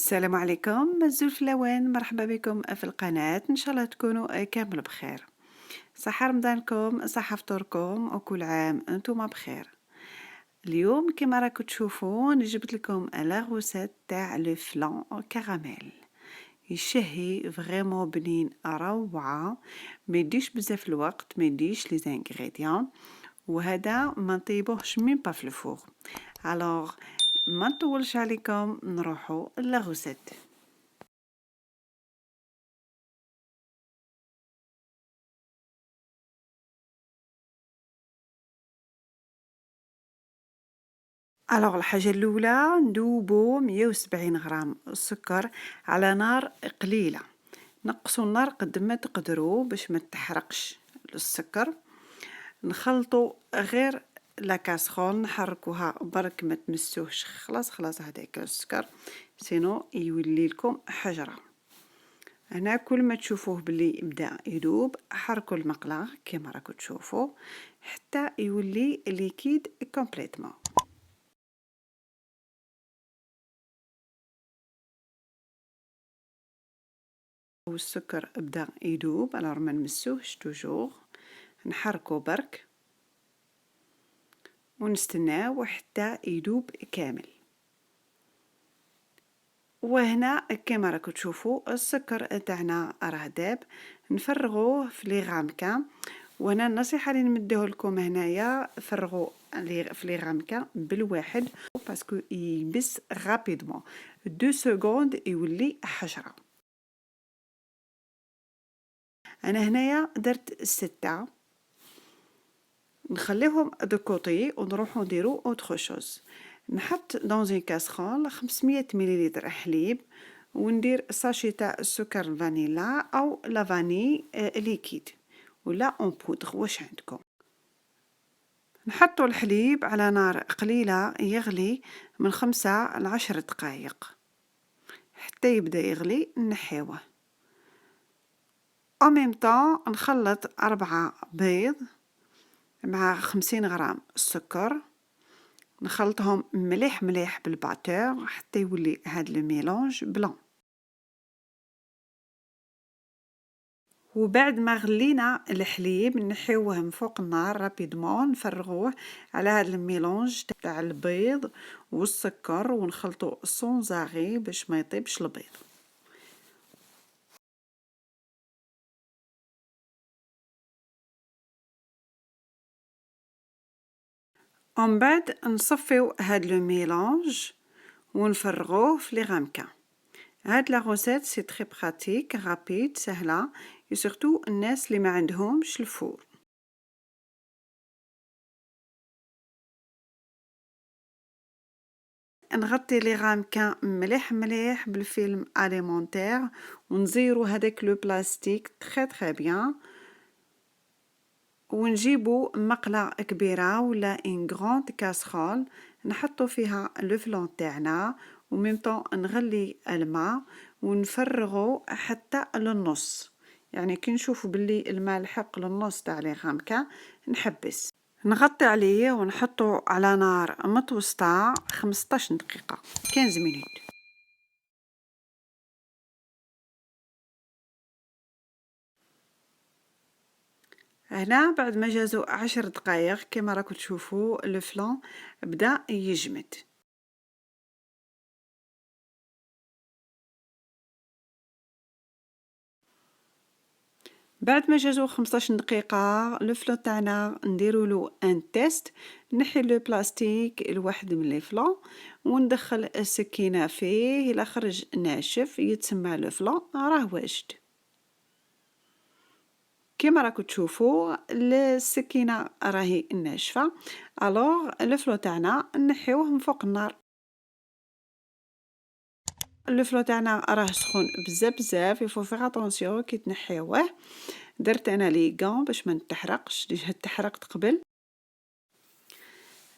السلام عليكم مزول فلاوان، مرحبا بكم في القناة. ان شاء الله تكونوا كامل بخير. صحة رمضانكم، صحة فطوركم، وكل عام انتم بخير. اليوم كما راكم تشوفون جبت لكم لا غوسيت تاع لو فلان كراميل. يشهي فريمون بنين روعة، ما يديش بزاف الوقت، ما يديش لي زانغريديون، وهذا ما نطيبوهش ميم با في الفور. الوغ ما نطولش عليكم، نروحوا لا غوسيت. الوغ الحاجة الأولى ندوبو 170 غرام سكر على نار قليلة. نقصوا النار قد ما تقدروا باش ما تحرقش السكر. نخلطوا غير لا كاسرول، نحركوها برك ما تمسوهش. خلاص هذاك السكر سينو يولي لكم حجرة. هنا كل ما تشوفوه بلي يبدا يذوب حركوا المقله كما راكم تشوفوا حتى يولي ليكيد كومبليتمون. والسكر بدا يذوب، الوغ ما نمسوهش توجور، نحركو برك ونستناو حتى يذوب كامل. وهنا كما راكم تشوفوا السكر تاعنا راه داب، نفرغوه في لي غامكان. وانا النصيحه اللي نمديه لكم هنايا فرغوا في لي غامكان بالواحد باسكو يبس رابيدمون 2 سكوند يولي حجره. انا هنايا درت 6، نخليهم دو كوتي ونروحو نديرو اوتر شوز. نحط دون اون كاسرول 500 مليلتر حليب، وندير ساشي تاع السكر الفانيلا او لا فاني ليكيد ولا اون بودر واش عندكم. نحطو الحليب على نار قليلة يغلي من 5 ل 10 دقائق حتى يبدا يغلي. نحيوه او ميم طون نخلط 4 بيض مع 50 غرام سكر، نخلطهم مليح بالباتور حتى يولي هاد لو ميلونج بلون. وبعد ما غلينا الحليب نحيوه من فوق النار رابيدمون، نفرغوه على هاد الميلونج تاع البيض والسكر ونخلطو سونزاغي باش ما يطيبش البيض. ومن بعد نصفيو هاد لو ميلونج ونفرغوه في لي غامكان. هاد لا غوسيت سي تري براتيك، رابيد، سهله، وسورتو الناس اللي ما عندهمش الفور. نغطي لي غامكان مليح بالفيلم اليمونتير ونزيرو هذاك لو بلاستيك تري بيان، ونجيبو مقله كبيره ولا ان غروند كاسرول نحطو فيها لو فلون تاعنا وميم طون نغلي الماء ونفرغو حتى للنص. يعني كي نشوف باللي الماء لحق للنص تاع لي غامكان نحبس، نغطي عليه ونحطه على نار متوسطة 15 دقيقة 15 مينوت. هنا بعد ما جازو 10 دقائق كما راكم تشوفوا الفلان بدا يجمد. بعد ما جازو 15 دقيقة الفلان تاعنا نديرو له ان تيست. نحي لو بلاستيك الواحد من لي فلان وندخل السكينة فيه، الى خرج ناشف يتسمى لو فلان راه واجد. كما راكم تشوفوا السكينه راهي ناشفه، الوغ الفلو تاعنا نحيوه من فوق النار. الفلو تاعنا راه سخون بزاف يفو فيغ اتونسيون كي تنحيوه. درت انا لي غون باش ما نتحرقش، ديجا تحرقت قبل.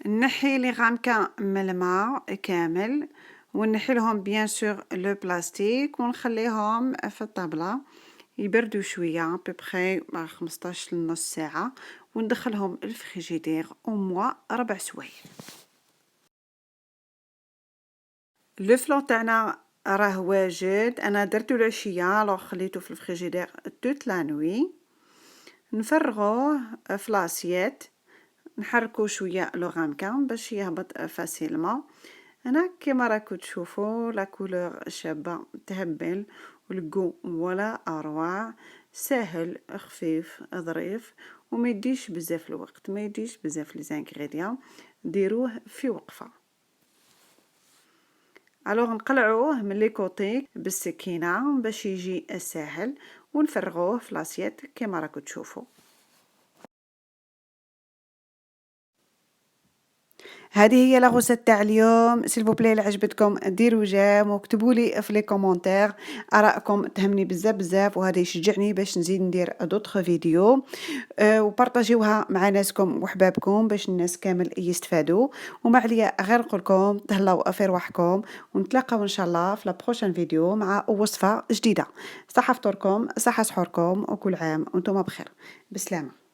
نحي لي غامكان من الماء كامل ونحي لهم بيان سور لو بلاستيك ونخليهم في الطابله يبردوا شويه ببخي مع 15 لنص ساعه وندخلهم الفريجيدير او موا 4 سوايع. لو فلون تاعنا راه واجد. انا درتو العشيه الوغ خليته في الفريجيدير توت لا نوي. نفرغوه في لاسيت، نحركو شويه لو غامكان باش يهبط فاسيلمون. هنا كيما راكو تشوفوا لا كولور شابه تهبل، والكو ولا اروع، ساهل خفيف ظريف، وما يديش بزاف الوقت، ما يديش بزاف لي زانغريديون، ديروه في وقفه. الوغ نقلعوه من لي كوطي بالسكينه باش يجي ساهل، ونفرغوه في لاسيت كيما راكو تشوفوا. هذه هي لا غوسيت تاع اليوم. سيل بلي الا عجبتكم ديروا جيم وكتبوا لي في لي كومونتير ارائكم، تهمني بزاف بزاف، وهذا يشجعني باش نزيد ندير دوطخ فيديو. وبارطاجيوها مع ناسكم وحبابكم باش الناس كامل يستفادوا. وما عليا غير نقول لكم تهلاو في رواحكم، ونتلاقاو ان شاء الله في لا بروشين فيديو مع وصفه جديده. صحه فطوركم، صحه سحوركم، وكل عام وانتم بخير. بسلامه.